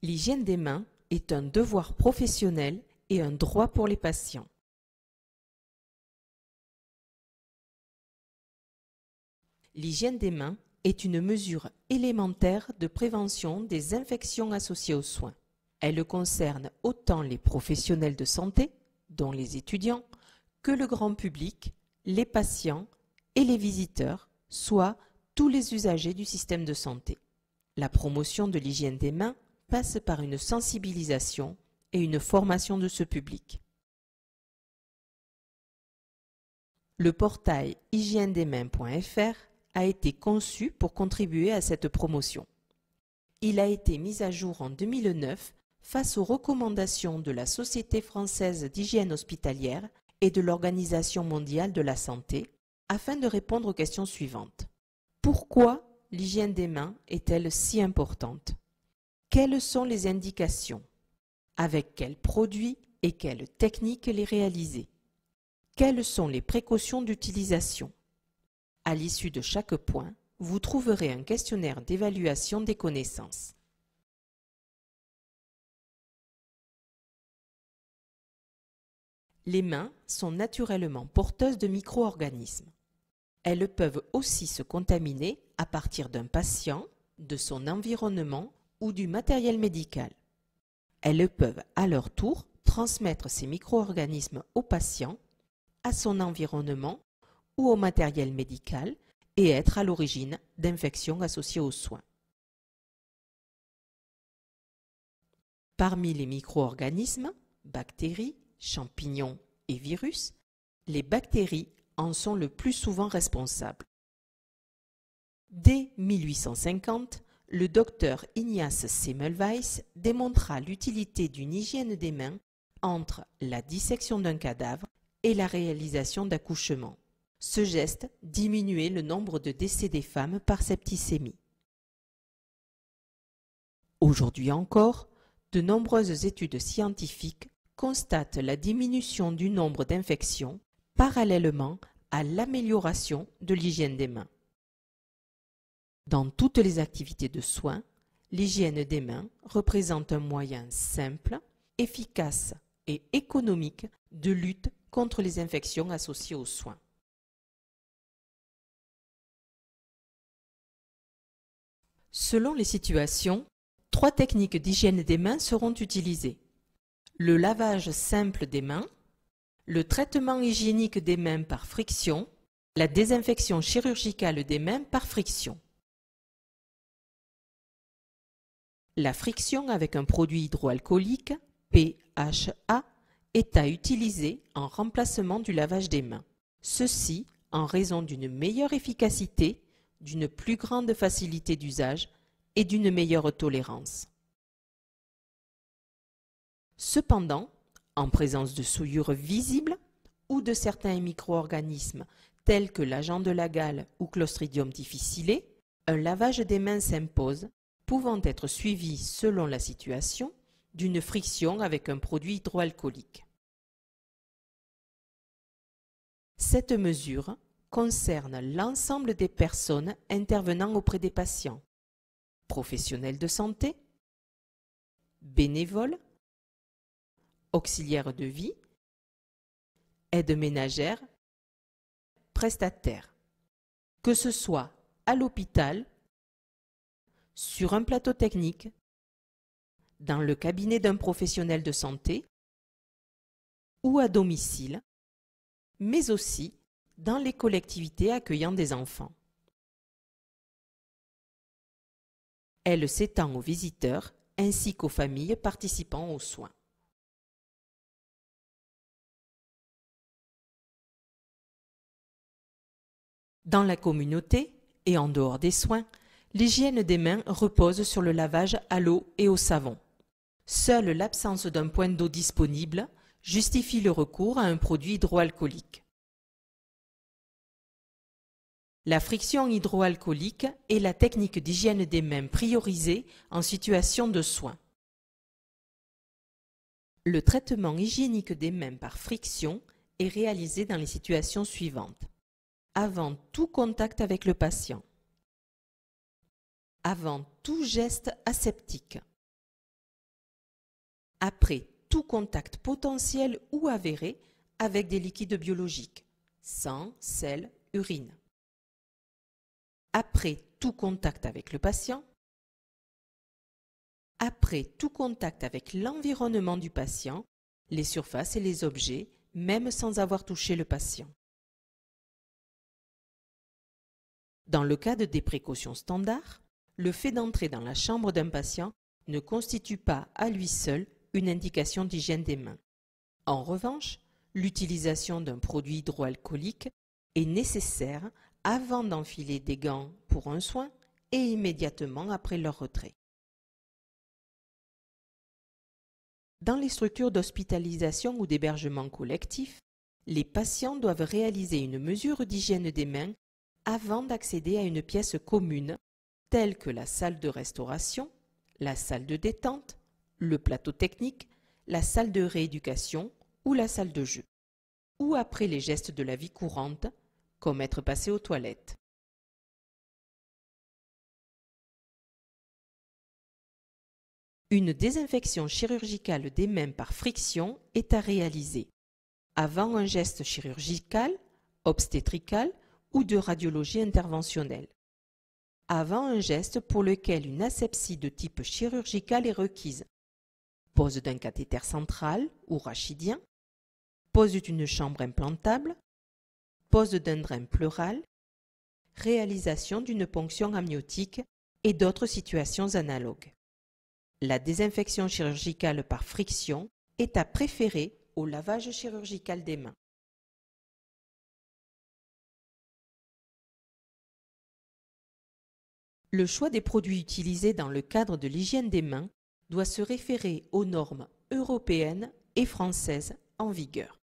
L'hygiène des mains est un devoir professionnel et un droit pour les patients. L'hygiène des mains est une mesure élémentaire de prévention des infections associées aux soins. Elle concerne autant les professionnels de santé, dont les étudiants, que le grand public, les patients et les visiteurs, soit tous les usagers du système de santé. La promotion de l'hygiène des mains passe par une sensibilisation et une formation de ce public. Le portail hygiènedesmains.fr a été conçu pour contribuer à cette promotion. Il a été mis à jour en 2009 face aux recommandations de la Société française d'hygiène hospitalière et de l'Organisation mondiale de la santé afin de répondre aux questions suivantes. Pourquoi l'hygiène des mains est-elle si importante? Quelles sont les indications? Avec quels produits et quelles techniques les réaliser? Quelles sont les précautions d'utilisation? À l'issue de chaque point, vous trouverez un questionnaire d'évaluation des connaissances. Les mains sont naturellement porteuses de micro-organismes. Elles peuvent aussi se contaminer à partir d'un patient, de son environnement ou du matériel médical. Elles peuvent à leur tour transmettre ces micro-organismes au patient, à son environnement ou au matériel médical et être à l'origine d'infections associées aux soins. Parmi les micro-organismes, bactéries, champignons et virus, les bactéries en sont le plus souvent responsables. Dès 1850, le docteur Ignaz Semmelweis démontra l'utilité d'une hygiène des mains entre la dissection d'un cadavre et la réalisation d'accouchements. Ce geste diminuait le nombre de décès des femmes par septicémie. Aujourd'hui encore, de nombreuses études scientifiques constatent la diminution du nombre d'infections parallèlement à l'amélioration de l'hygiène des mains. Dans toutes les activités de soins, l'hygiène des mains représente un moyen simple, efficace et économique de lutte contre les infections associées aux soins. Selon les situations, 3 techniques d'hygiène des mains seront utilisées. Le lavage simple des mains, le traitement hygiénique des mains par friction, la désinfection chirurgicale des mains par friction. La friction avec un produit hydroalcoolique, PHA, est à utiliser en remplacement du lavage des mains. Ceci en raison d'une meilleure efficacité, d'une plus grande facilité d'usage et d'une meilleure tolérance. Cependant, en présence de souillures visibles ou de certains micro-organismes tels que l'agent de la gale ou Clostridium difficile, un lavage des mains s'impose, pouvant être suivi selon la situation d'une friction avec un produit hydroalcoolique. Cette mesure concerne l'ensemble des personnes intervenant auprès des patients, professionnels de santé, bénévoles, auxiliaires de vie, aides ménagères, prestataires, que ce soit à l'hôpital, sur un plateau technique, dans le cabinet d'un professionnel de santé ou à domicile, mais aussi dans les collectivités accueillant des enfants. Elle s'étend aux visiteurs ainsi qu'aux familles participant aux soins. Dans la communauté et en dehors des soins, l'hygiène des mains repose sur le lavage à l'eau et au savon. Seule l'absence d'un point d'eau disponible justifie le recours à un produit hydroalcoolique. La friction hydroalcoolique est la technique d'hygiène des mains priorisée en situation de soins. Le traitement hygiénique des mains par friction est réalisé dans les situations suivantes. Avant tout contact avec le patient. Avant tout geste aseptique. après tout contact potentiel ou avéré avec des liquides biologiques, sang, sel, urine. Après tout contact avec le patient. Après tout contact avec l'environnement du patient, les surfaces et les objets, même sans avoir touché le patient. Dans le cas des précautions standards, le fait d'entrer dans la chambre d'un patient ne constitue pas à lui seul une indication d'hygiène des mains. En revanche, l'utilisation d'un produit hydroalcoolique est nécessaire avant d'enfiler des gants pour un soin et immédiatement après leur retrait. Dans les structures d'hospitalisation ou d'hébergement collectif, les patients doivent réaliser une mesure d'hygiène des mains avant d'accéder à une pièce commune, telle que la salle de restauration, la salle de détente, le plateau technique, la salle de rééducation ou la salle de jeu, ou après les gestes de la vie courante, comme être passé aux toilettes. Une désinfection chirurgicale des mains par friction est à réaliser avant un geste chirurgical, obstétrical ou de radiologie interventionnelle, avant un geste pour lequel une asepsie de type chirurgical est requise, pose d'un cathéter central ou rachidien, pose d'une chambre implantable, pose d'un drain pleural, réalisation d'une ponction amniotique et d'autres situations analogues. La désinfection chirurgicale par friction est à préférer au lavage chirurgical des mains. Le choix des produits utilisés dans le cadre de l'hygiène des mains doit se référer aux normes européennes et françaises en vigueur.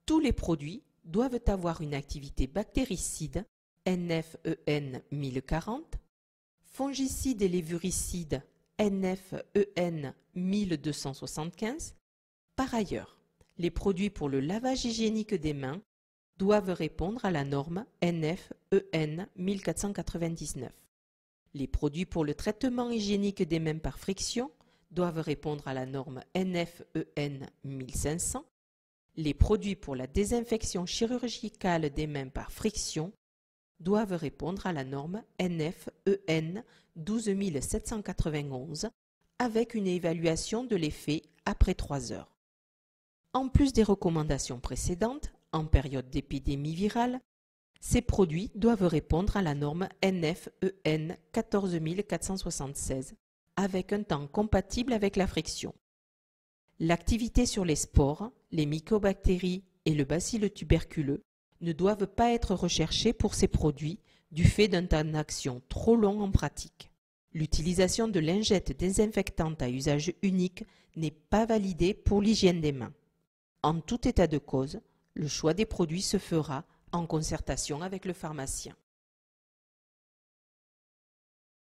Tous les produits doivent avoir une activité bactéricide NF-EN 1040, fongicide et lévuricide NF-EN 1275. Par ailleurs, les produits pour le lavage hygiénique des mains doivent répondre à la norme NF-EN 1499. Les produits pour le traitement hygiénique des mains par friction doivent répondre à la norme NF-EN 1500. Les produits pour la désinfection chirurgicale des mains par friction doivent répondre à la norme NF-EN 12791 avec une évaluation de l'effet après 3 heures. En plus des recommandations précédentes, en période d'épidémie virale, ces produits doivent répondre à la norme NF-EN 14476 avec un temps compatible avec la friction. L'activité sur les spores, les mycobactéries et le bacille tuberculeux ne doivent pas être recherchées pour ces produits du fait d'un temps d'action trop long en pratique. L'utilisation de lingettes désinfectantes à usage unique n'est pas validée pour l'hygiène des mains. En tout état de cause, le choix des produits se fera en concertation avec le pharmacien.